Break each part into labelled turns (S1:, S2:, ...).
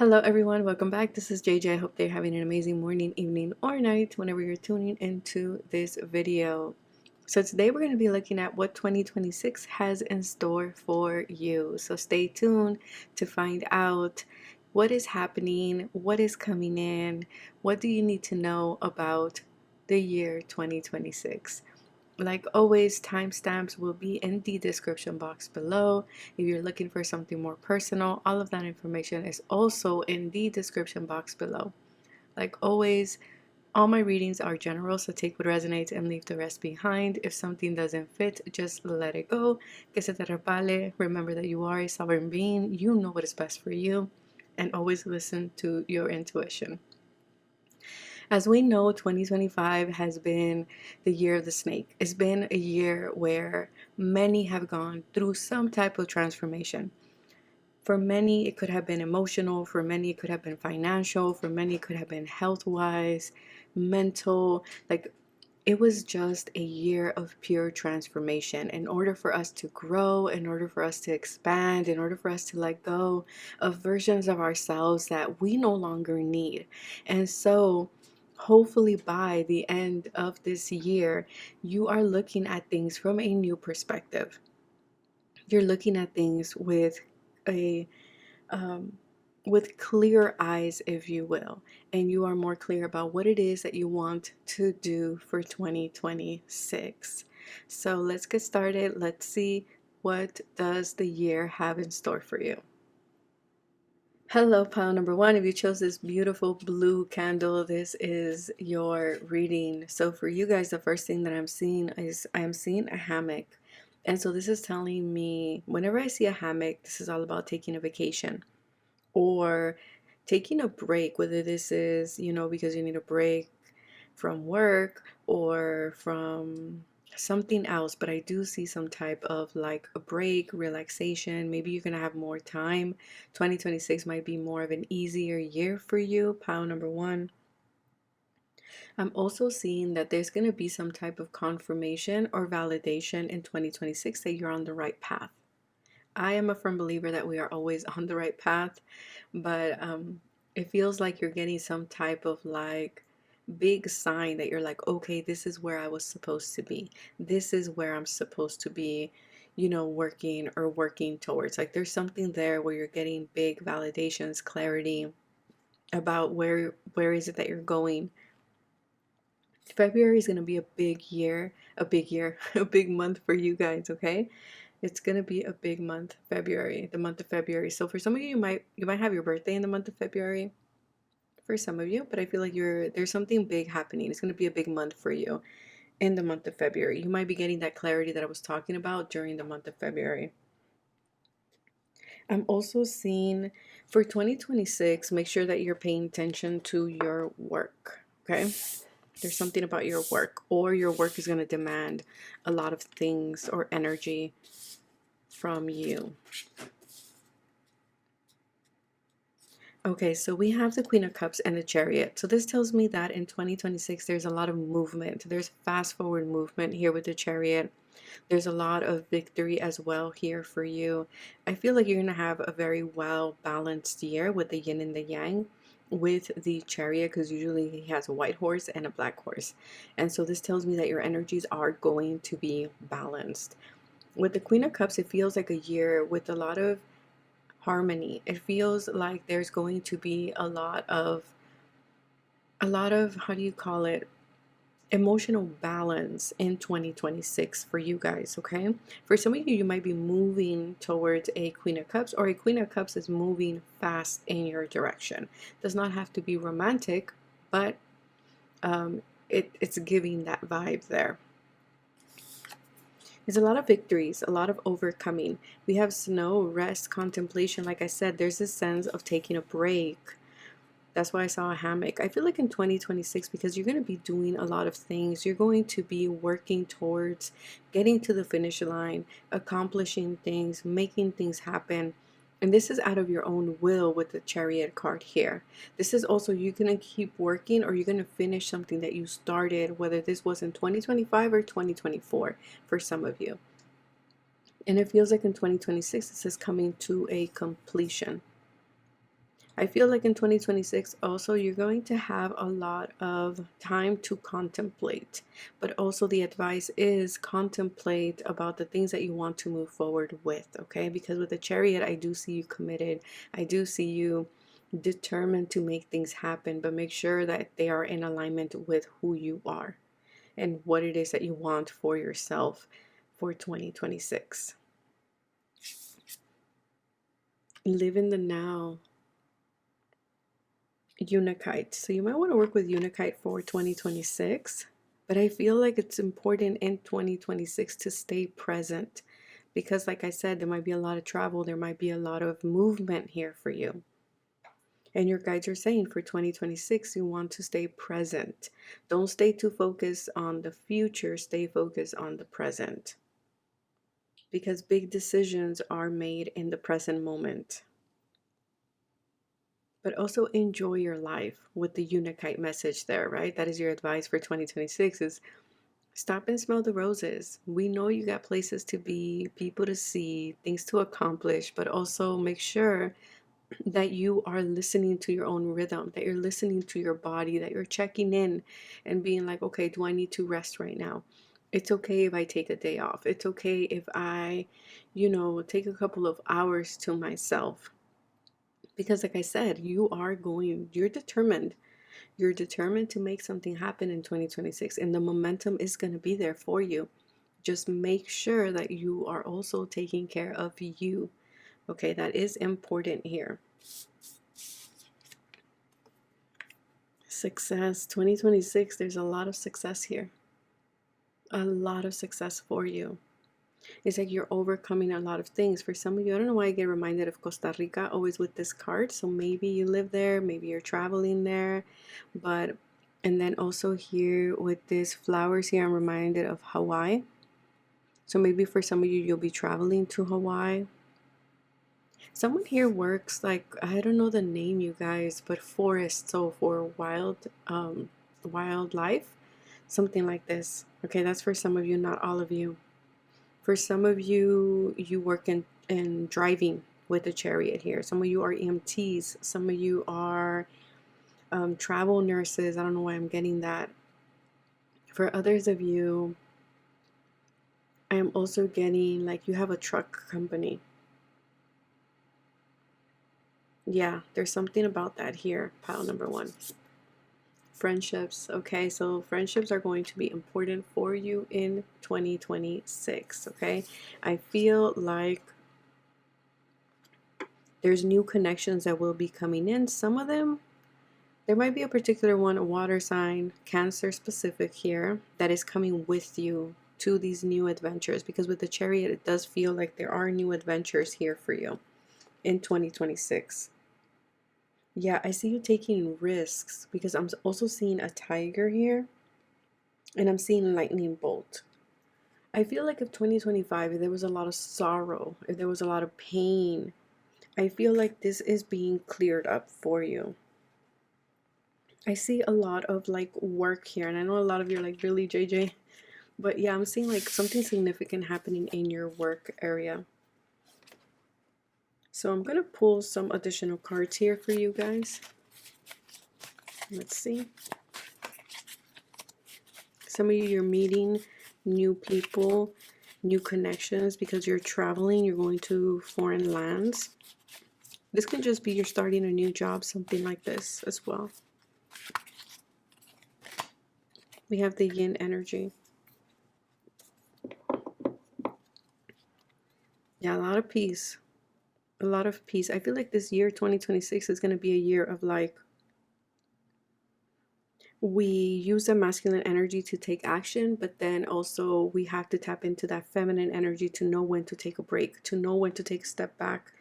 S1: Hello everyone, welcome back. This is JJ. I hope they're having an amazing morning, evening, or night whenever you're tuning into this video. So today we're going to be looking at what 2026 has in store for you. So stay tuned to find out what is happening, what is coming in, what do you need to know about the year 2026. Like always, timestamps will be in the description box below. If you're looking for something more personal, all of that information is also in the description box below. Like always, all my readings are general, so take what resonates and leave the rest behind. If something doesn't fit, just let it go. Que se te repale. Remember that you are a sovereign being. You know what is best for you, and always listen to your intuition. As we know, 2025 has been the year of the snake. It's been a year where many have gone through some type of transformation. For many, it could have been emotional. For many, it could have been financial. For many, it could have been health-wise, mental. Like, it was just a year of pure transformation. In order for us to grow, in order for us to expand, in order for us to let go of versions of ourselves that we no longer need. And so, hopefully by the end of this year, you are looking at things from a new perspective. You're looking at things a um, with clear eyes, if you will, and you are more clear about what it is that you want to do for 2026. So let's get started. Let's see, what does the year have in store for you. Hello, pile number one. If you chose this beautiful blue candle, this is your reading. So for you guys, the first thing that I'm seeing is I'm seeing a hammock. And so this is telling me whenever I see a hammock, this is all about taking a vacation or taking a break, whether this is, because you need a break from work or from something else. But I do see some type of like a break, relaxation. Maybe you're going to have more time. 2026 might be more of an easier year for you, pile number one. I'm also seeing that there's going to be some type of confirmation or validation in 2026 that you're on the right path. I am a firm believer that we are always on the right path, but it feels like you're getting some type of like big sign that you're like, okay, this is where I was supposed to be. This is where I'm supposed to be, working towards. Like there's something there where you're getting big validations, clarity about where is it that you're going. February is going to be a big year, a big month for you guys, okay? It's gonna be a big month, February, the month of February. So for some of you, you might have your birthday in the month of February. For some of you, but I feel like there's something big happening. It's gonna be a big month for you in the month of February. You might be getting that clarity that I was talking about during the month of February. I'm also seeing for 2026, make sure that you're paying attention to your work. Okay. There's something about your work, or your work is going to demand a lot of things or energy from you. Okay, so we have the Queen of Cups and the Chariot. So this tells me that in 2026, there's a lot of movement. There's fast forward movement here with the Chariot. There's a lot of victory as well here for you. I feel like you're going to have a very well balanced year with the yin and the yang with the Chariot, because usually he has a white horse and a black horse. And so this tells me that your energies are going to be balanced. With the Queen of Cups, it feels like a year with a lot of harmony. It feels like there's going to be a lot of how do you call it, emotional balance in 2026 for you guys. Okay, for some of you, you might be moving towards a Queen of Cups, or a Queen of Cups is moving fast in your direction. Does not have to be romantic, but it's giving that vibe there. There's a lot of victories, a lot of overcoming. We have snow, rest, contemplation. Like I said, there's a sense of taking a break. That's why I saw a hammock. I feel like in 2026, because you're going to be doing a lot of things, you're going to be working towards getting to the finish line, accomplishing things, making things happen. And this is out of your own will with the Chariot card here. This is also, you're going to keep working, or you're going to finish something that you started, whether this was in 2025 or 2024 for some of you. And it feels like in 2026, this is coming to a completion. I feel like in 2026 also you're going to have a lot of time to contemplate, but also the advice is contemplate about the things that you want to move forward with, okay? Because with the Chariot, I do see you committed. I do see you determined to make things happen, but make sure that they are in alignment with who you are and what it is that you want for yourself for 2026. Live in the now. Unakite. So you might want to work with Unakite for 2026, but I feel like it's important in 2026 to stay present because, like I said, there might be a lot of travel, there might be a lot of movement here for you. And your guides are saying for 2026, you want to stay present. Don't stay too focused on the future, stay focused on the present. Because big decisions are made in the present moment. But also enjoy your life with the Unakite message there, right? That is your advice for 2026 is stop and smell the roses. We know you got places to be, people to see, things to accomplish, but also make sure that you are listening to your own rhythm, that you're listening to your body, that you're checking in and being like, okay, do I need to rest right now? It's okay if I take a day off. It's okay if I, take a couple of hours to myself. Because like I said, you're determined. You're determined to make something happen in 2026 and the momentum is going to be there for you. Just make sure that you are also taking care of you. Okay, that is important here. Success, 2026, there's a lot of success here. A lot of success for you. It's like you're overcoming a lot of things. For some of you, I don't know why I get reminded of Costa Rica always with this card. So maybe you live there, maybe you're traveling there. And then also here with these flowers here, I'm reminded of Hawaii. So maybe for some of you, you'll be traveling to Hawaii. Someone here works like, I don't know the name, you guys, but forest. So for wildlife, something like this. Okay, that's for some of you, not all of you. For some of you, you work in driving with a Chariot here. Some of you are EMTs. Some of you are travel nurses. I don't know why I'm getting that. For others of you, I am also getting like you have a truck company. Yeah, there's something about that here, pile number 1. Friendships. Okay, so friendships are going to be important for you in 2026. Okay, I feel like there's new connections that will be coming in. Some of them, there might be a particular one, a water sign, Cancer specific here, that is coming with you to these new adventures. Because with the Chariot, it does feel like there are new adventures here for you in 2026. Yeah, I see you taking risks because I'm also seeing a tiger here and I'm seeing lightning bolt. I feel like if 2025, if there was a lot of sorrow, if there was a lot of pain, I feel like this is being cleared up for you. I see a lot of like work here, and I know a lot of you are like, really, JJ? But yeah, I'm seeing like something significant happening in your work area. So I'm going to pull some additional cards here for you guys. Let's see. Some of you, you're meeting new people, new connections because you're traveling, you're going to foreign lands. This can just be you're starting a new job, something like this as well. We have the yin energy. Yeah, a lot of peace. A lot of peace. I feel like this year, 2026, is going to be a year of like, we use the masculine energy to take action, but then also we have to tap into that feminine energy to know when to take a break, to know when to take a step back,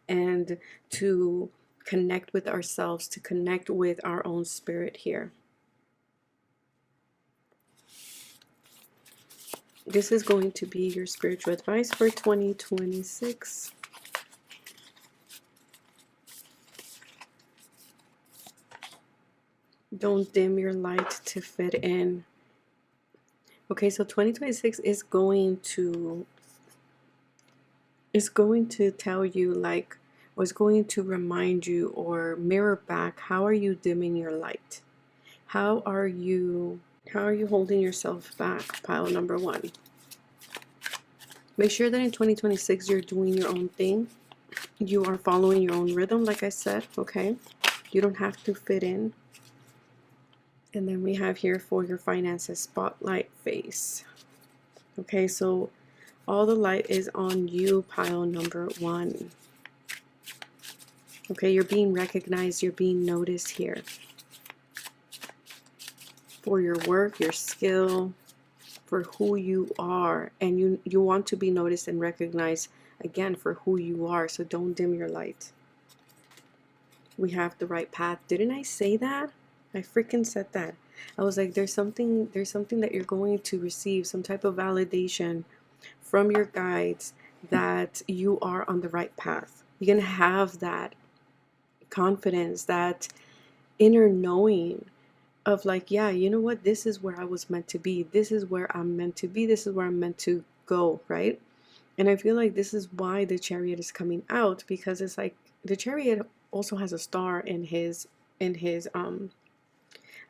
S1: and to connect with ourselves, to connect with our own spirit here. This is going to be your spiritual advice for 2026. Don't dim your light to fit in. Okay, so 2026 is going to tell you like was going to remind you or mirror back, how are you dimming your light? How are you holding yourself back? Pile number one. Make sure that in 2026 you're doing your own thing. You are following your own rhythm, like I said, okay? You don't have to fit in. And then we have here for your finances, spotlight face. Okay, so all the light is on you, pile number one. Okay, you're being recognized, you're being noticed here for your work, your skill, for who you are. And you want to be noticed and recognized again for who you are. So don't dim your light. We have the right path. Didn't I say that? I freaking said that. I was like, there's something that you're going to receive, some type of validation from your guides that you are on the right path. You're going to have that confidence, that inner knowing of like, yeah, you know what? This is where I was meant to be. This is where I'm meant to be. This is where I'm meant to go, right? And I feel like this is why the Chariot is coming out, because it's like the Chariot also has a star in his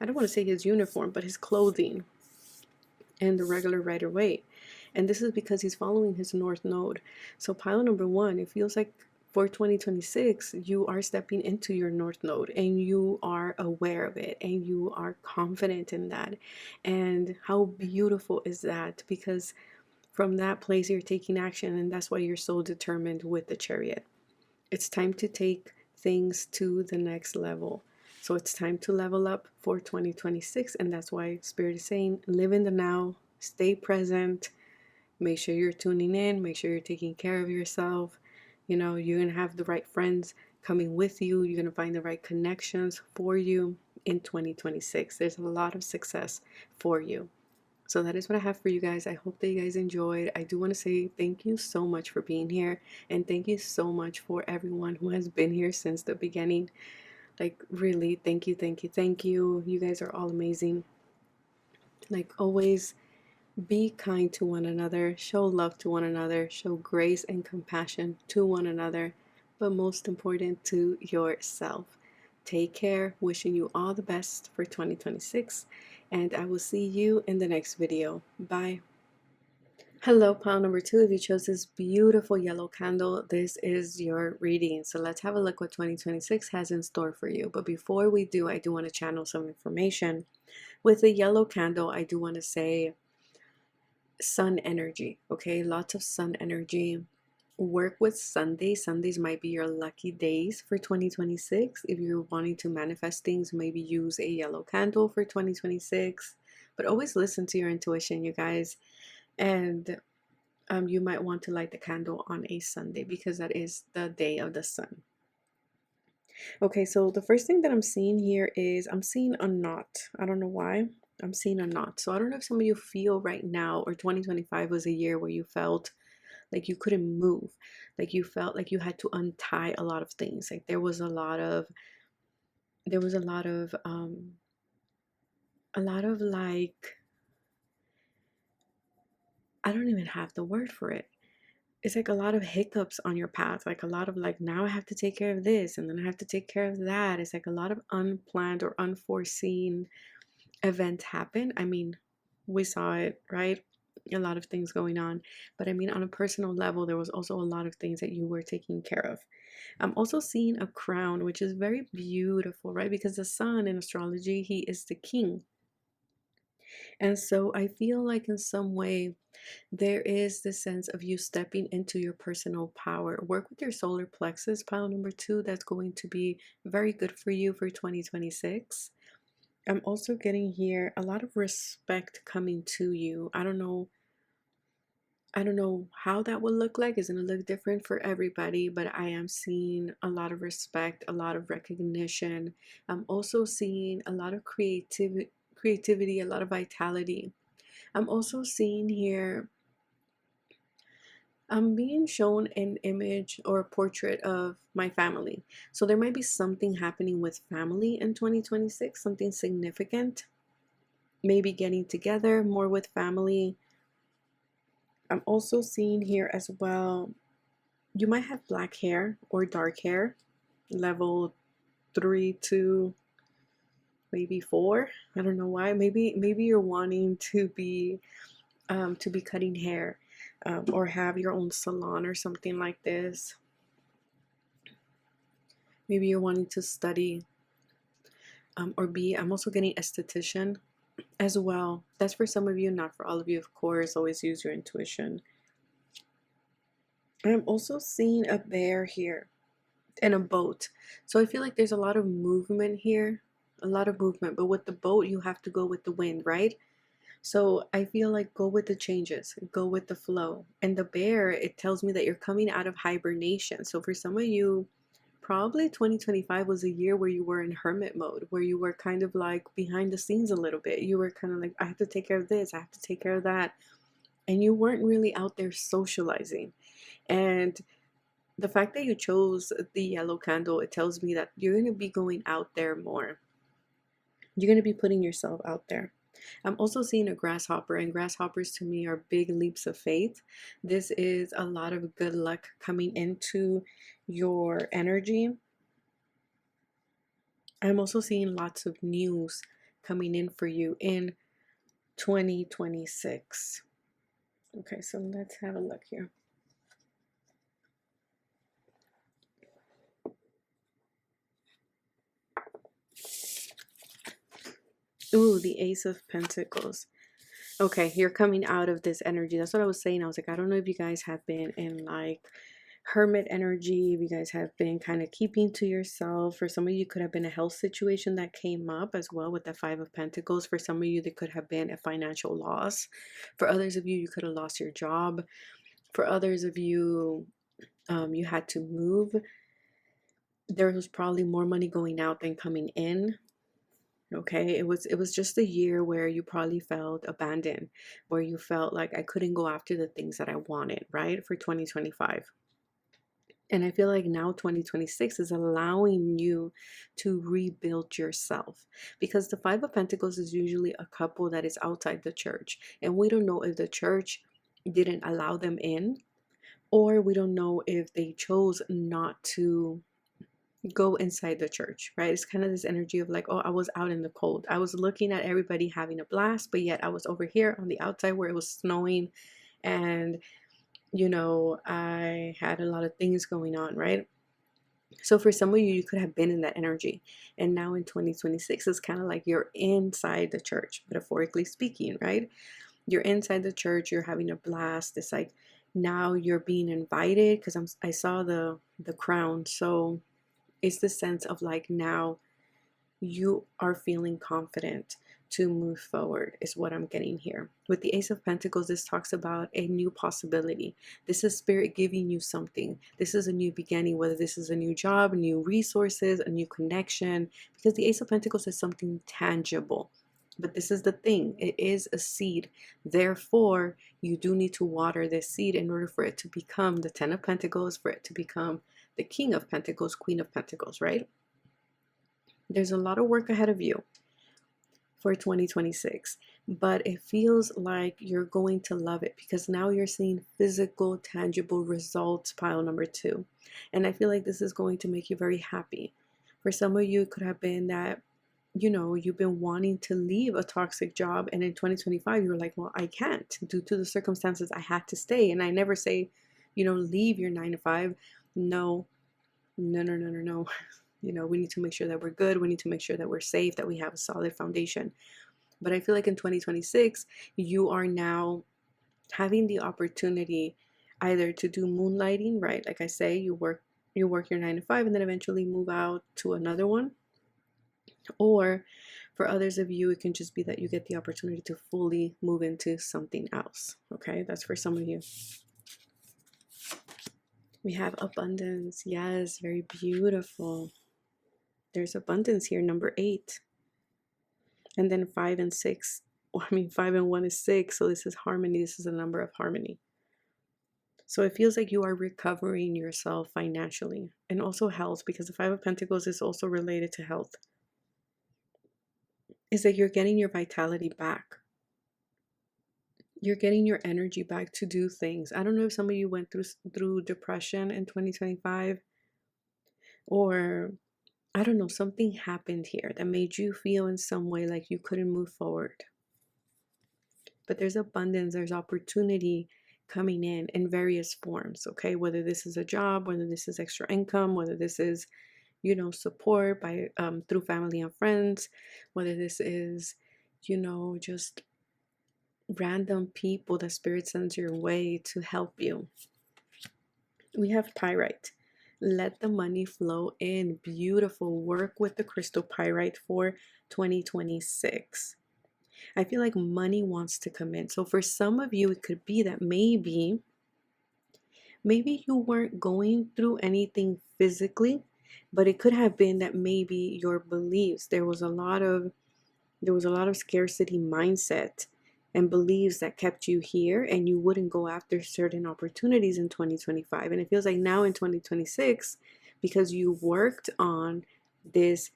S1: I don't want to say his uniform, but his clothing and the regular Rider-Waite. And this is because he's following his North Node. So pile number one, it feels like for 2026, you are stepping into your North Node and you are aware of it and you are confident in that. And how beautiful is that? Because from that place, you're taking action, and that's why you're so determined with the Chariot. It's time to take things to the next level. So it's time to level up for 2026, and that's why Spirit is saying, live in the now, stay present, make sure you're tuning in, make sure you're taking care of yourself. You know, you're going to have the right friends coming with you. You're going to find the right connections for you in 2026. There's a lot of success for you. So that is what I have for you guys. I hope that you guys enjoyed. I do want to say thank you so much for being here. And thank you so much for everyone who has been here since the beginning. Like, really, thank you, thank you, thank you. You guys are all amazing. Like, always be kind to one another. Show love to one another. Show grace and compassion to one another. But most important, to yourself. Take care. Wishing you all the best for 2026. And I will see you in the next video. Bye. Hello, pile number two. If you chose this beautiful yellow candle, this is your reading. So let's have a look what 2026 has in store for you. But before we do, I do want to channel some information. With the yellow candle, I do want to say sun energy, okay? Lots of sun energy. Work with Sundays. Sundays might be your lucky days for 2026. If you're wanting to manifest things, maybe use a yellow candle for 2026. But always listen to your intuition, you guys. And you might want to light the candle on a Sunday because that is the day of the sun. Okay, so the first thing that I'm seeing here is I'm seeing a knot. I don't know why. I'm seeing a knot. So I don't know if some of you feel right now, or 2025 was a year where you felt like you couldn't move, like you felt like you had to untie a lot of things. Like there was a lot of like, I don't even have the word for it. It's like a lot of hiccups on your path, like a lot of like, now I have to take care of this and then I have to take care of that. It's like a lot of unplanned or unforeseen events happen. I mean, we saw it, right? A lot of things going on. But I mean, on a personal level, there was also a lot of things that you were taking care of. I'm also seeing a crown, which is very beautiful, right? Because the sun in astrology, he is the king. And so I feel like in some way, there is this sense of you stepping into your personal power. Work with your solar plexus, pile number two. That's going to be very good for you for 2026. I'm also getting here a lot of respect coming to you. I don't know how that will look like. It's going to look different for everybody, but I am seeing a lot of respect, a lot of recognition. I'm also seeing a lot of creativity, a lot of vitality. I'm also seeing here, I'm being shown an image or a portrait of my family. So there might be something happening with family in 2026, something significant. Maybe getting together more with family. I'm also seeing here as well you might have black hair or dark hair, level 3 to maybe 4. I don't know why. Maybe you're wanting to be cutting hair, or have your own salon or something like this. Maybe you're wanting to study, or be. I'm also getting esthetician as well. That's for some of you, not for all of you, of course. Always use your intuition. I'm also seeing a bear here and a boat. So I feel like there's a lot of movement here, a lot of movement. But with the boat, you have to go with the wind, right? So I feel like go with the changes, go with the flow. And the bear, it tells me that you're coming out of hibernation. So for some of you, probably 2025 was a year where you were in hermit mode, where you were kind of like behind the scenes a little bit. You were kind of like, I have to take care of this, I have to take care of that. And you weren't really out there socializing. And the fact that you chose the yellow candle, it tells me that you're going to be going out there more. You're going to be putting yourself out there. I'm also seeing a grasshopper, and grasshoppers to me are big leaps of faith. This is a lot of good luck coming into your energy. I'm also seeing lots of news coming in for you in 2026. Okay, so let's have a look here. Ooh, the Ace of Pentacles. Okay, you're coming out of this energy. That's what I was saying. I was like, I don't know if you guys have been in like hermit energy, if you guys have been kind of keeping to yourself. For some of you, could have been a health situation that came up as well with the Five of Pentacles. For some of you, there could have been a financial loss. For others of you, you could have lost your job. For others of you, you had to move. There was probably more money going out than coming in. Okay, it was just a year where you probably felt abandoned, where you felt like I couldn't go after the things that I wanted, right? For 2025. And I feel like now 2026 is allowing you to rebuild yourself, because the Five of Pentacles is usually a couple that is outside the church, and we don't know if the church didn't allow them in, or we don't know if they chose not to go inside the church, right? It's kind of this energy of like, oh, I was out in the cold. I was looking at everybody having a blast, but yet I was over here on the outside where it was snowing, and I had a lot of things going on, right? So for some of you, you could have been in that energy. And now in 2026, it's kind of like you're inside the church, metaphorically speaking, right? You're inside the church, you're having a blast. It's like now you're being invited, because I saw the crown. So it's the sense of like now you are feeling confident to move forward, is what I'm getting here. With the Ace of Pentacles, this talks about a new possibility. This is spirit giving you something. This is a new beginning, whether this is a new job, new resources, a new connection, because the Ace of Pentacles is something tangible. But this is the thing, it is a seed. Therefore, you do need to water this seed in order for it to become the Ten of Pentacles, for it to become the King of Pentacles, Queen of Pentacles, right? There's a lot of work ahead of you for 2026, but it feels like you're going to love it, because now you're seeing physical, tangible results, pile number 2. And I feel like this is going to make you very happy. For some of you, it could have been that, you've been wanting to leave a toxic job, and in 2025, you're like, well, I can't due to the circumstances. I had to stay. And I never say, leave your 9 to 5. No, no, no, no, no, no. We need to make sure that we're good. We need to make sure that we're safe, that we have a solid foundation. But I feel like in 2026, you are now having the opportunity either to do moonlighting, right? Like I say, you work your 9 to 5 and then eventually move out to another one. Or for others of you, it can just be that you get the opportunity to fully move into something else. Okay, that's for some of you. We have abundance. Yes, very beautiful. There's abundance here, number 8. And then 5 and 6. Well, I mean, 5 and 1 is 6. So this is harmony. This is a number of harmony. So it feels like you are recovering yourself financially, and also health, because the 5 of Pentacles is also related to health. Is that you're getting your vitality back. You're getting your energy back to do things. I don't know if some of you went through depression in 2025, or I don't know, something happened here that made you feel in some way like you couldn't move forward. But there's abundance, there's opportunity coming in various forms, okay? Whether this is a job, whether this is extra income, whether this is, you know, support by through family and friends, whether this is, you know, just random people that spirit sends your way to help you. We have pyrite. Let the money flow in. Beautiful. Work with the crystal pyrite for 2026. I feel like money wants to come in. So for some of you, it could be that maybe you weren't going through anything physically, but it could have been that maybe your beliefs, there was a lot of scarcity mindset and beliefs that kept you here, and you wouldn't go after certain opportunities in 2025. And it feels like now in 2026, because you worked on this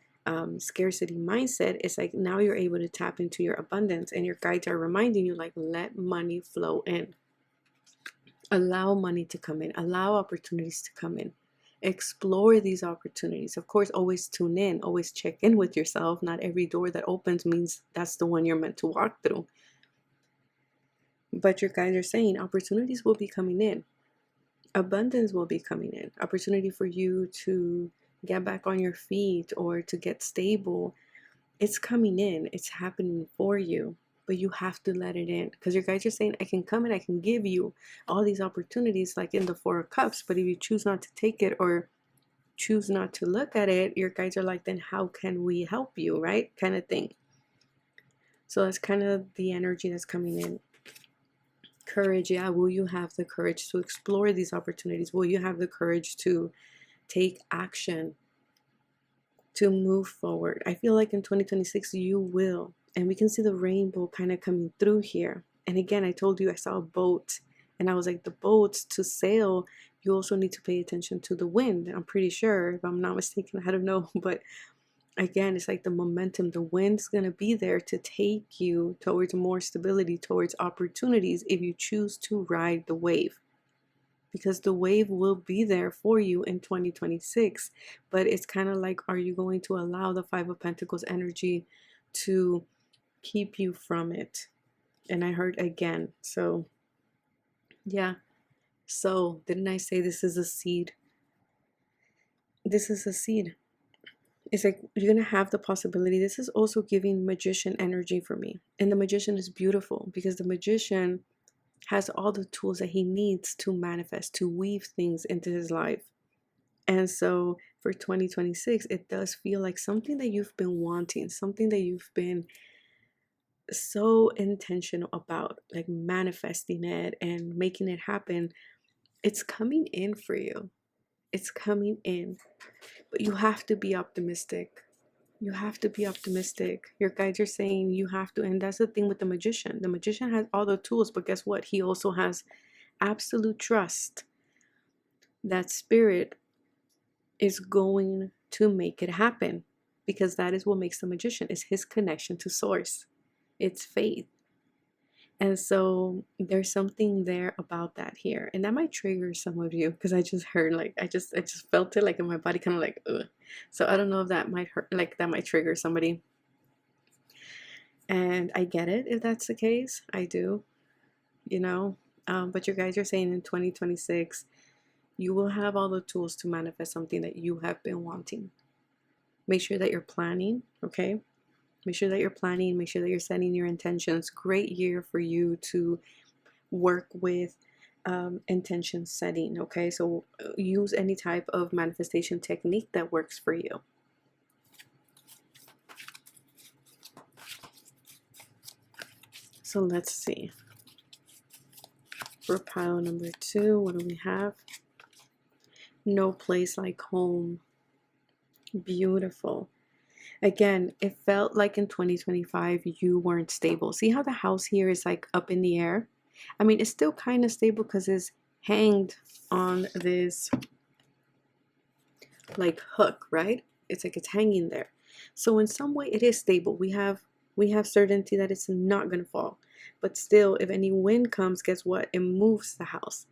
S1: scarcity mindset, it's like now you're able to tap into your abundance, and your guides are reminding you, like, let money flow in. Allow money to come in, allow opportunities to come in. Explore these opportunities. Of course, always tune in, always check in with yourself. Not every door that opens means that's the one you're meant to walk through. But your guides are saying opportunities will be coming in. Abundance will be coming in. Opportunity for you to get back on your feet or to get stable. It's coming in. It's happening for you. But you have to let it in, because your guides are saying, I can come and I can give you all these opportunities, like in the Four of Cups. But if you choose not to take it or choose not to look at it, your guides are like, then how can we help you, right? Kind of thing. So that's kind of the energy that's coming in. Courage. Yeah, will you have the courage to explore these opportunities? Will you have the courage to take action, to move forward? I feel like in 2026 you will. And we can see the rainbow kind of coming through here. And again, I told you I saw a boat, and I was like, the boats, to sail, you also need to pay attention to the wind. I'm pretty sure, if I'm not mistaken, I don't know, but again, it's like the momentum, the wind's going to be there to take you towards more stability, towards opportunities, if you choose to ride the wave. Because the wave will be there for you in 2026. But it's kind of like, are you going to allow the Five of Pentacles energy to keep you from it? And I heard again. So yeah. So didn't I say this is a seed? This is a seed. It's like you're gonna have the possibility. This is also giving magician energy for me. And the magician is beautiful, because the magician has all the tools that he needs to manifest, to weave things into his life. And so for 2026, it does feel like something that you've been wanting, something that you've been so intentional about, like manifesting it and making it happen. It's coming in for you. It's coming in. But you have to be optimistic. You have to be optimistic. Your guides are saying you have to. And that's the thing with the magician. The magician has all the tools, but guess what? He also has absolute trust that spirit is going to make it happen, because that is what makes the magician, is his connection to source. It's faith. And so there's something there about that here. And that might trigger some of you, because I just heard, like, I just felt it, like, in my body, kind of like, ugh. So I don't know if that might hurt, like, that might trigger somebody. And I get it if that's the case. I do, you know. But your guides are saying in 2026, you will have all the tools to manifest something that you have been wanting. Make sure that you're planning, okay? Make sure that you're planning. Make sure that you're setting your intentions. Great year for you to work with intention setting, okay? So use any type of manifestation technique that works for you. So let's see. For pile number 2, what do we have? No place like home. Beautiful. Again, it felt like in 2025 you weren't stable. See how the house here is like up in the air? I mean, it's still kind of stable because it's hanged on this like hook, right? It's like it's hanging there. So in some way it is stable. We have We have certainty that it's not going to fall. But still, if any wind comes, guess what? It moves the house.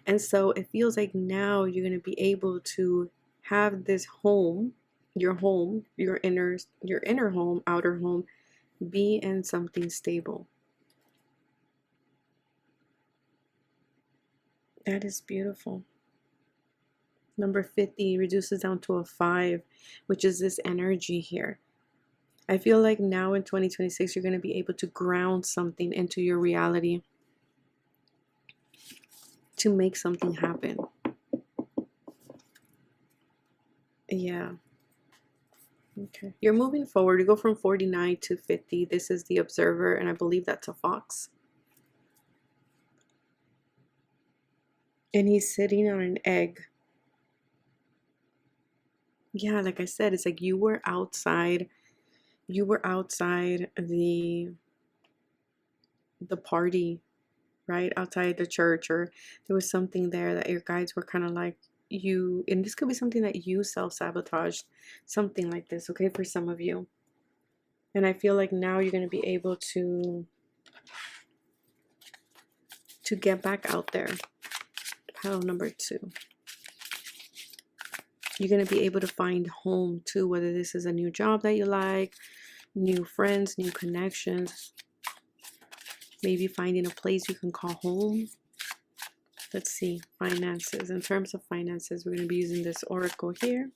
S1: And so it feels like now you're going to be able to have this home, your inner home, outer home, be in something stable. That is beautiful. Number 50 reduces down to a 5, which is this energy here. I feel like now in 2026, you're going to be able to ground something into your reality to make something happen. Yeah. Okay. You're moving forward. You go from 49 to 50. This is the observer, and I believe that's a fox. And he's sitting on an egg. Yeah, like I said, it's like you were outside the party, right? Outside the church, or there was something there that your guides were kind of like, you, and this could be something that you self-sabotaged, something like this, okay, for some of you. And I feel like now you're going to be able to get back out there. Pile number 2. You're going to be able to find home too, whether this is a new job that you like, new friends, new connections, maybe finding a place you can call home. Let's see, finances. In terms of finances, we're going to be using this oracle here.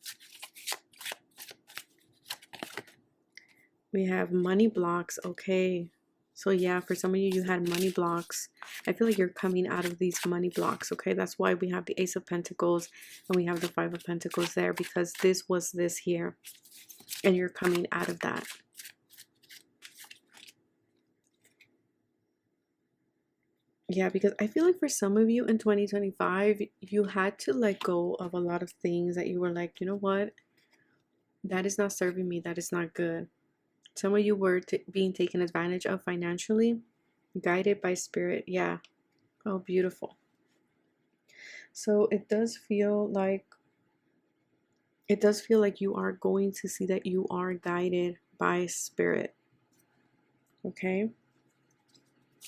S1: We have money blocks. Okay, so yeah, for some of you, you had money blocks. I feel like you're coming out of these money blocks, okay? That's why we have the Ace of Pentacles and we have the 5 of Pentacles there, because this was this here, and you're coming out of that. Yeah, because I feel like for some of you in 2025, you had to let go of a lot of things that you were like, you know what? That is not serving me. That is not good. Some of you were being taken advantage of financially, guided by spirit. Yeah. Oh, beautiful. So it does feel like you are going to see that you are guided by spirit. Okay?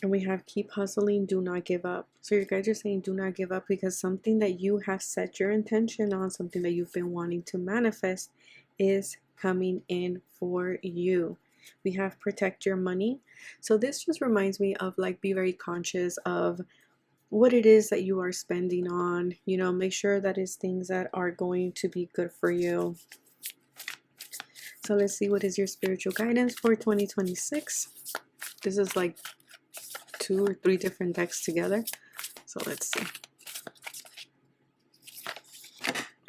S1: And we have keep hustling, do not give up. So your guys are saying do not give up, because something that you have set your intention on, something that you've been wanting to manifest, is coming in for you. We have protect your money. So this just reminds me of like, be very conscious of what it is that you are spending on. You know, make sure that it's things that are going to be good for you. So let's see, what is your spiritual guidance for 2026? This is like 2 or 3 different decks together. So let's see.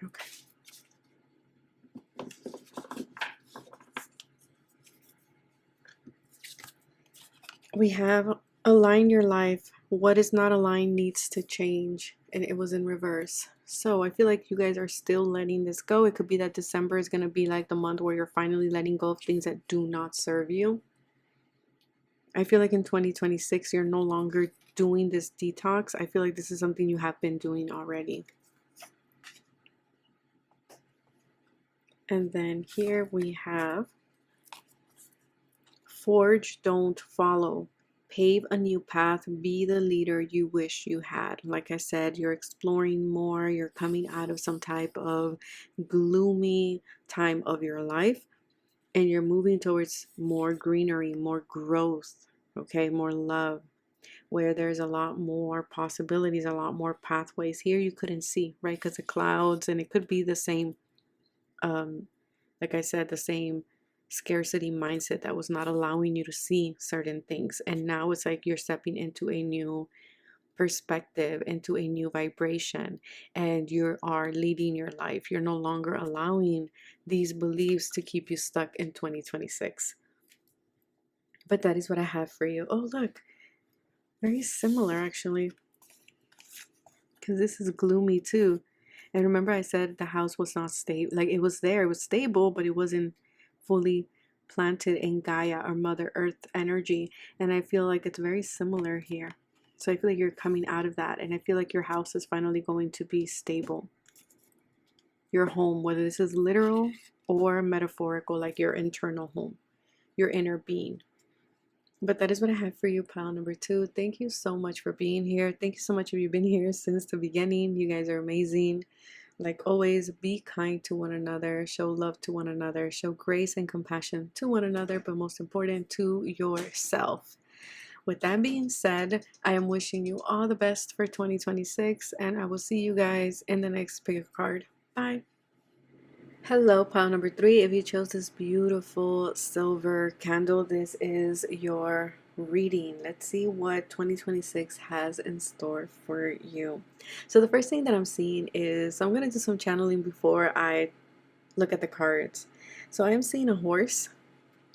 S1: Okay. We have align your life. What is not aligned needs to change. And it was in reverse. So I feel like you guys are still letting this go. It could be that December is going to be like the month where you're finally letting go of things that do not serve you. I feel like in 2026, you're no longer doing this detox. I feel like this is something you have been doing already. And then here we have forge, don't follow. Pave a new path, be the leader you wish you had. Like I said, you're exploring more, you're coming out of some type of gloomy time of your life, and you're moving towards more greenery, more growth, okay, more love, where there's a lot more possibilities, a lot more pathways. Here you couldn't see, right, because of clouds, and it could be the same, like I said, the same scarcity mindset that was not allowing you to see certain things. And now it's like you're stepping into a new perspective, into a new vibration, and you are leading your life. You're no longer allowing these beliefs to keep you stuck in 2026. But that is what I have for you. Oh, look, very similar actually, because this is gloomy too. And remember I said the house was not stable, like it was there, it was stable, but it wasn't fully planted in Gaia or Mother Earth energy. And I feel like it's very similar here. So I feel like you're coming out of that, and I feel like your house is finally going to be stable. Your home, whether this is literal or metaphorical, like your internal home. your inner being. But that is what I have for you, pile number 2. Thank you so much for being here. Thank you so much if you've been here since the beginning. You guys are amazing. Like always, be kind to one another, show love to one another, show grace and compassion to one another, but most important, to yourself. With that being said, I am wishing you all the best for 2026, and I will see you guys in the next pick a card. Bye. Hello, pile number 3. If you chose this beautiful silver candle, this is your reading. Let's see what 2026 has in store for you. So the first thing that I'm seeing is, I'm going to do some channeling before I look at the cards. So I am seeing a horse.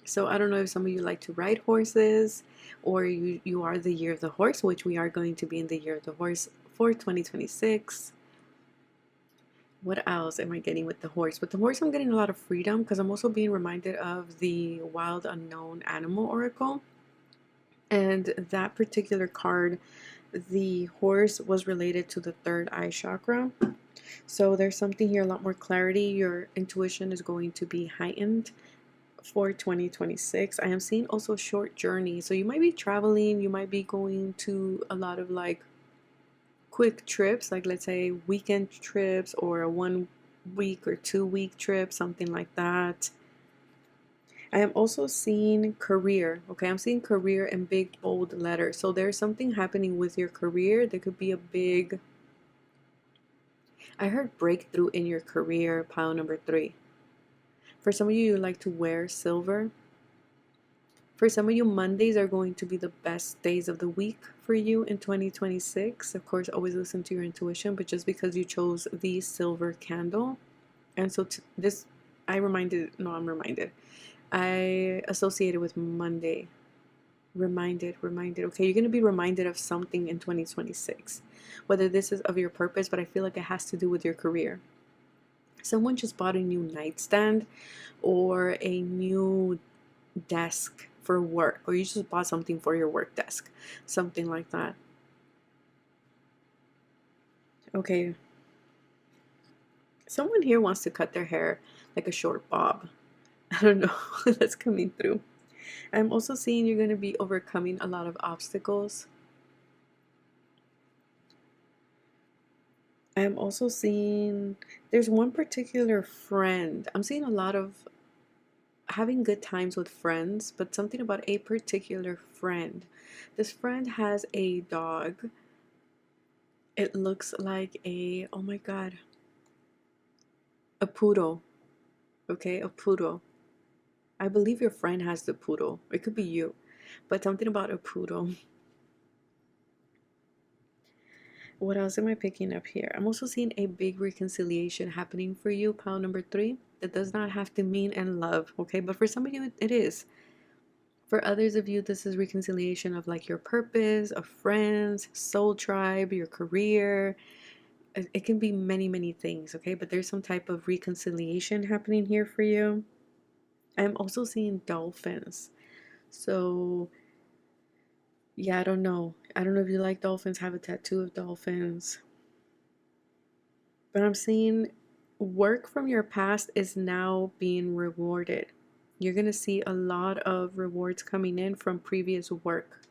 S1: So I don't know if some of you like to ride horses, or you are the year of the horse, which we are going to be in the year of the horse for 2026. What else am I getting with the horse? With the horse, I'm getting a lot of freedom, because I'm also being reminded of the Wild Unknown Animal Oracle. And that particular card, the horse was related to the third eye chakra. So there's something here, a lot more clarity. Your intuition is going to be heightened for 2026. I am seeing also short journey. So you might be traveling, you might be going to a lot of like quick trips, like let's say weekend trips, or a 1 week or 2 week trip, something like that. I am also seeing career. Okay, I'm seeing career in big bold letters. So there's something happening with your career. There could be a big, I heard breakthrough in your career, pile number 3. For some of you, you like to wear silver. For some of you, Mondays are going to be the best days of the week for you in 2026. Of course, always listen to your intuition, but just because you chose the silver candle. And so this, I'm reminded. I associated with Monday. Reminded. Okay, you're going to be reminded of something in 2026. Whether this is of your purpose, but I feel like it has to do with your career. Someone just bought a new nightstand or a new desk for work, or you just bought something for your work desk, something like that. Okay, someone here wants to cut their hair like a short bob. I don't know. That's coming through. I'm also seeing you're going to be overcoming a lot of obstacles. I'm also seeing there's one particular friend. I'm seeing a lot of having good times with friends, but something about a particular friend. This friend has a dog. It looks like a, oh my god, a poodle. Okay, a poodle. I believe your friend has the poodle. It could be you, but something about a poodle. What else am I picking up here? I'm also seeing a big reconciliation happening for you, pile number 3. That does not have to mean in love, okay? But for some of you, it is. For others of you, this is reconciliation of like your purpose, of friends, soul tribe, your career. It can be many, many things, okay? But there's some type of reconciliation happening here for you. I'm also seeing dolphins. So, yeah, I don't know. I don't know if you like dolphins, have a tattoo of dolphins. But I'm seeing work from your past is now being rewarded. You're going to see a lot of rewards coming in from previous work.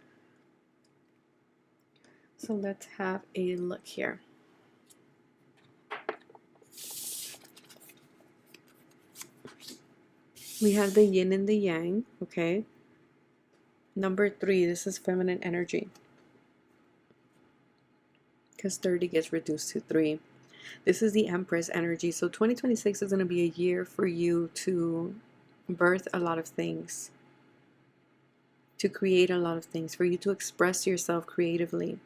S1: So let's have a look here. We have the yin and the yang, okay? Number 3, this is feminine energy, because 30 gets reduced to 3. This is the Empress energy. So 2026 is going to be a year for you to birth a lot of things, to create a lot of things, for you to express yourself creatively.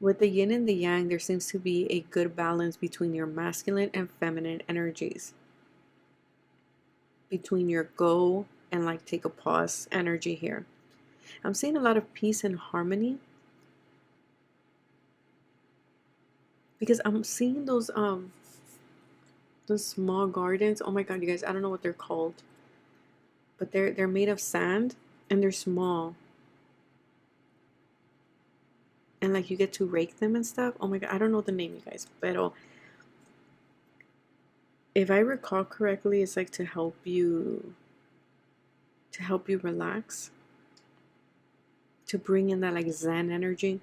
S1: With the yin and the yang, there seems to be a good balance between your masculine and feminine energies, between your go and like take a pause energy here. I'm seeing a lot of peace and harmony, because I'm seeing those small gardens. Oh my god, you guys, I don't know what they're called, but they're made of sand and they're small, and like you get to rake them and stuff. Oh my god, I don't know the name, you guys, but if I recall correctly, it's like to help you to help you relax, to bring in that like Zen energy.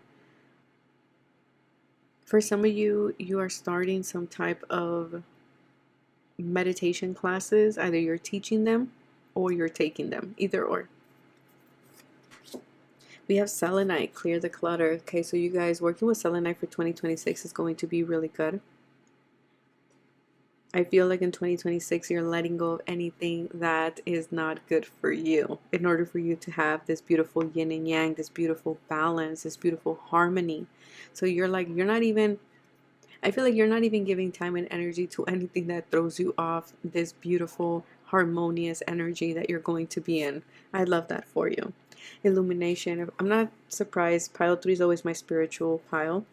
S1: For some of you, you are starting some type of meditation classes. Either you're teaching them or you're taking them, either or. We have selenite, clear the clutter. Okay, so you guys working with selenite for 2026 is going to be really good. I feel like in 2026, you're letting go of anything that is not good for you in order for you to have this beautiful yin and yang, this beautiful balance, this beautiful harmony. So you're not even, I feel like you're not even giving time and energy to anything that throws you off this beautiful, harmonious energy that you're going to be in. I love that for you. Illumination. I'm not surprised. Pile 3 is always my spiritual pile.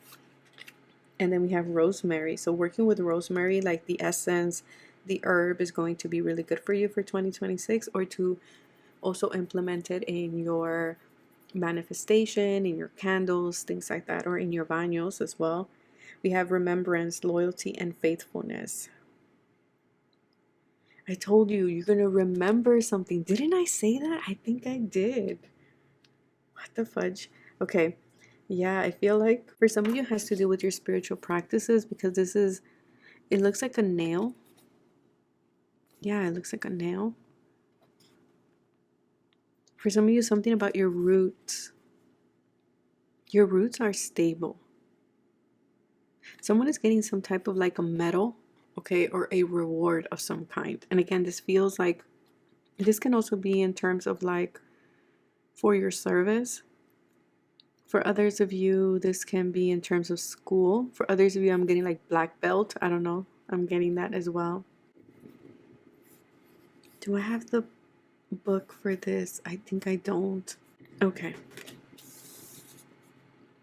S1: And then we have rosemary. So working with rosemary, like the essence, the herb is going to be really good for you for 2026, or to also implement it in your manifestation, in your candles, things like that, or in your baños as well. We have remembrance, loyalty, and faithfulness. I told you, you're going to remember something. Didn't I say that? I think I did. What the fudge? Okay. Yeah, I feel like for some of you it has to do with your spiritual practices, because it looks like a nail. Yeah, it looks like a nail. For some of you, something about your roots. Your roots are stable. Someone is getting some type of like a medal, okay, or a reward of some kind. And again, this feels like, this can also be in terms of like for your service. For others of you, this can be in terms of school. For others of you, I'm getting like black belt. I don't know. I'm getting that as well. Do I have the book for this? I think I don't. Okay.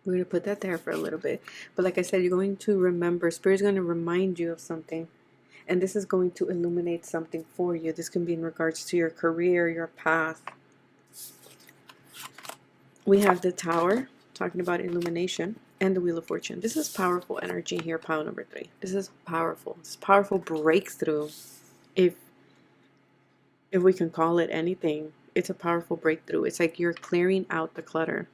S1: We're going to put that there for a little bit. But like I said, you're going to remember. Spirit's going to remind you of something. And this is going to illuminate something for you. This can be in regards to your career, your path. We have the Tower, talking about illumination, and the Wheel of Fortune. This is powerful energy here, pile number 3. This is powerful. This is powerful breakthrough. If we can call it anything, it's a powerful breakthrough. It's like you're clearing out the clutter.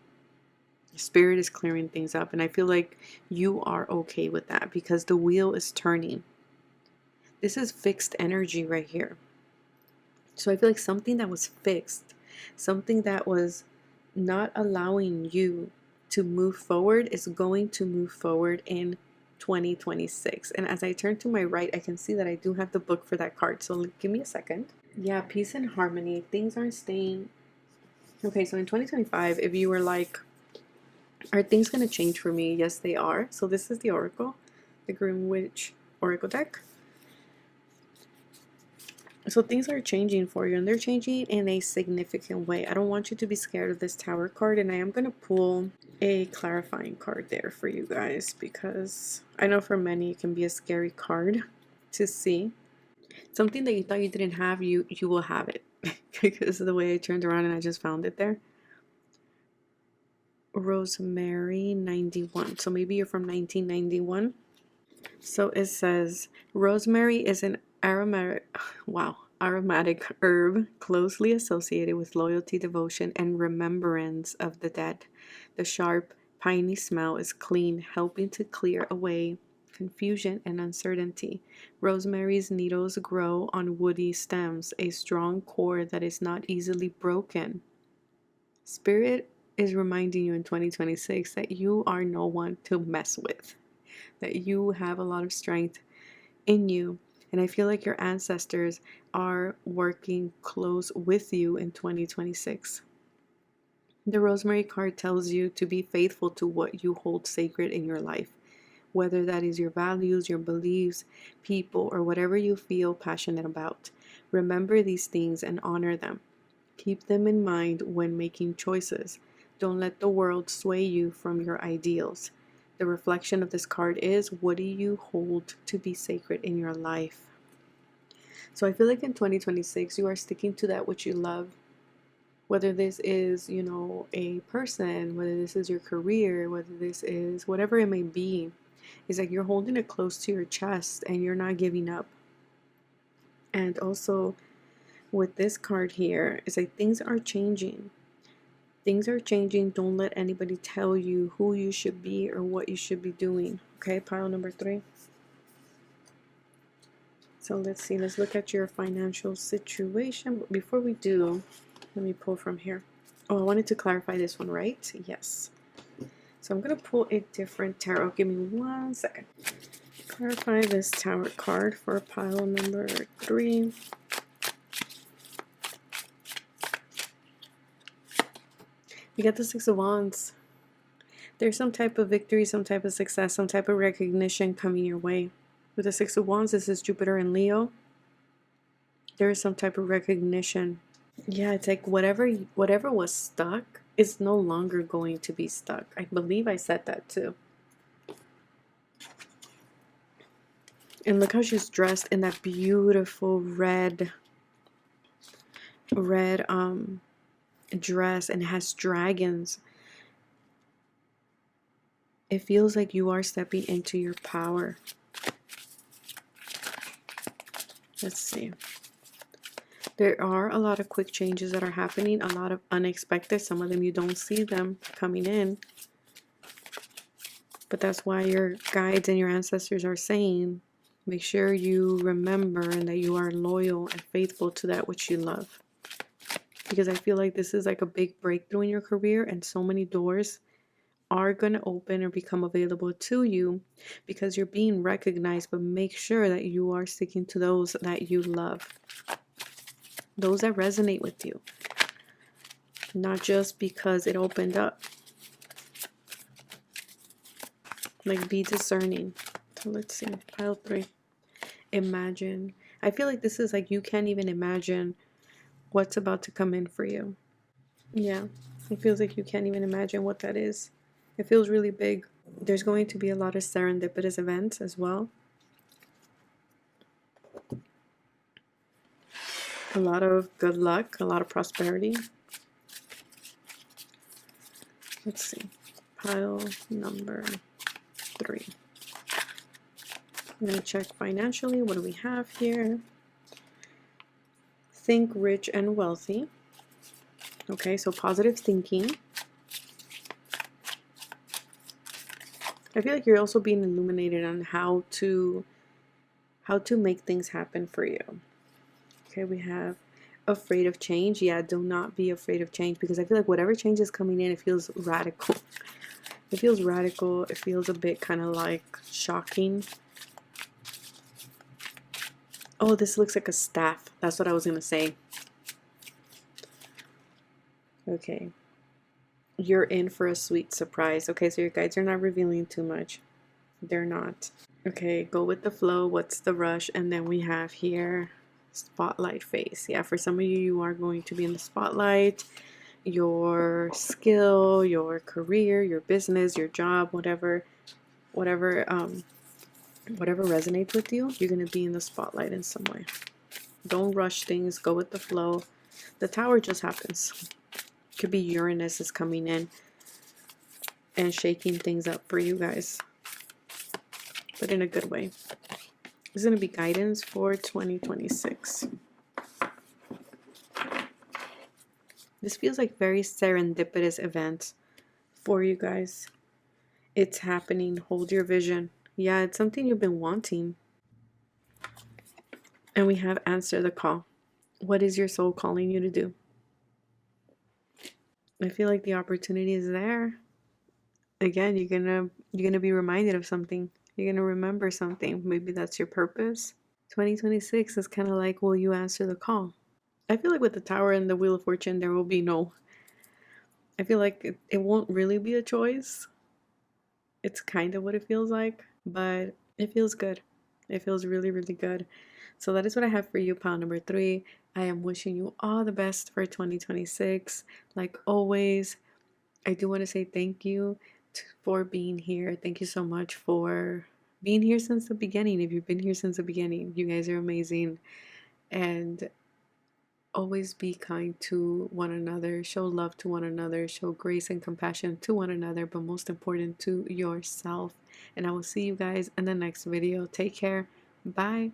S1: Spirit is clearing things up, and I feel like you are okay with that because the wheel is turning. This is fixed energy right here. So I feel like something that was fixed, something that was not allowing you to move forward, is going to move forward in 2026. And as I turn to my right, I can see that I do have the book for that card. So give me a second. Yeah, peace and harmony. Things aren't staying. Okay, so in 2025, if you were like, are things going to change for me? Yes, they are. So this is the Oracle, the Green Witch Oracle deck. So things are changing for you, and they're changing in a significant way. I don't want you to be scared of this Tower card, and I am going to pull a clarifying card there for you guys, because I know for many it can be a scary card to see. Something that you thought you didn't have, you will have it because of the way I turned around and I just found it there. Rosemary 91. So maybe you're from 1991. So it says rosemary is an aromatic herb closely associated with loyalty, devotion, and remembrance of the dead. The sharp, piney smell is clean, helping to clear away confusion and uncertainty. Rosemary's needles grow on woody stems, a strong core that is not easily broken. Spirit is reminding you in 2026 that you are no one to mess with, that you have a lot of strength in you. And I feel like your ancestors are working close with you in 2026. The Rosemary card tells you to be faithful to what you hold sacred in your life, whether that is your values, your beliefs, people, or whatever you feel passionate about. Remember these things and honor them. Keep them in mind when making choices. Don't let the world sway you from your ideals. The reflection of this card is, what do you hold to be sacred in your life? So I feel like in 2026, you are sticking to that which you love. Whether this is, a person, whether this is your career, whether this is whatever it may be, it's like you're holding it close to your chest and you're not giving up. And also, with this card here is like things are changing. Things are changing. Don't let anybody tell you who you should be or what you should be doing. Okay, pile number 3. So let's see. Let's look at your financial situation. But before we do, let me pull from here. Oh, I wanted to clarify this one, right? Yes. So I'm going to pull a different tarot. Give me 1 second. Clarify this tarot card for pile number 3. You got the 6 of Wands. There's some type of victory, some type of success, some type of recognition coming your way. With the 6 of Wands, this is Jupiter and Leo. There is some type of recognition. Yeah, it's like whatever was stuck is no longer going to be stuck. I believe I said that too. And look how she's dressed in that beautiful red dress, and has dragons. It feels like you are stepping into your power. Let's see. There are a lot of quick changes that are happening, a lot of unexpected. Some of them you don't see them coming in. But that's why your guides and your ancestors are saying, make sure you remember and that you are loyal and faithful to that which you love. Because I feel like this is like a big breakthrough in your career, and so many doors are going to open or become available to you because you're being recognized. But make sure that you are sticking to those that you love, those that resonate with you, not just because it opened up. Like, be discerning. So let's see, pile 3. Imagine. I feel like this is like you can't even imagine what's about to come in for you. Yeah, it feels like you can't even imagine what that is. It feels really big. There's going to be a lot of serendipitous events as well. A lot of good luck, a lot of prosperity. Let's see. Pile number 3. I'm going to check financially. What do we have here? Think rich and wealthy. Okay, so positive thinking. I feel like you're also being illuminated on how to make things happen for you. Okay, we have afraid of change. Yeah, do not be afraid of change, because I feel like whatever change is coming in, it feels radical. It feels radical. It feels a bit kind of like shocking. Oh, this looks like a staff. That's what I was going to say. Okay. You're in for a sweet surprise. Okay, so your guides are not revealing too much. They're not. Okay, go with the flow. What's the rush? And then we have here spotlight face. Yeah, for some of you, you are going to be in the spotlight. Your skill, your career, your business, your job, whatever resonates with you, you're going to be in the spotlight in some way. Don't rush things. Go with the flow. The Tower just happens. Could be Uranus is coming in and shaking things up for you guys, but in a good way. This is going to be guidance for 2026. This feels like very serendipitous events for you guys. It's happening. Hold your vision. Yeah, it's something you've been wanting. And we have answer the call. What is your soul calling you to do? I feel like the opportunity is there. Again, you're gonna be reminded of something. You're gonna remember something. Maybe that's your purpose. 2026 is kind of like, will you answer the call? I feel like with the Tower and the Wheel of Fortune, there will be no. I feel like it won't really be a choice. It's kind of what it feels like, but it feels good. It feels really, really good. So that is what I have for you, pile number 3. I am wishing you all the best for 2026. Like always, I do want to say thank you for being here. Thank you so much for being here since the beginning. If you've been here since the beginning, you guys are amazing. And always be kind to one another, show love to one another, show grace and compassion to one another, but most important, to yourself. And I will see you guys in the next video. Take care. Bye.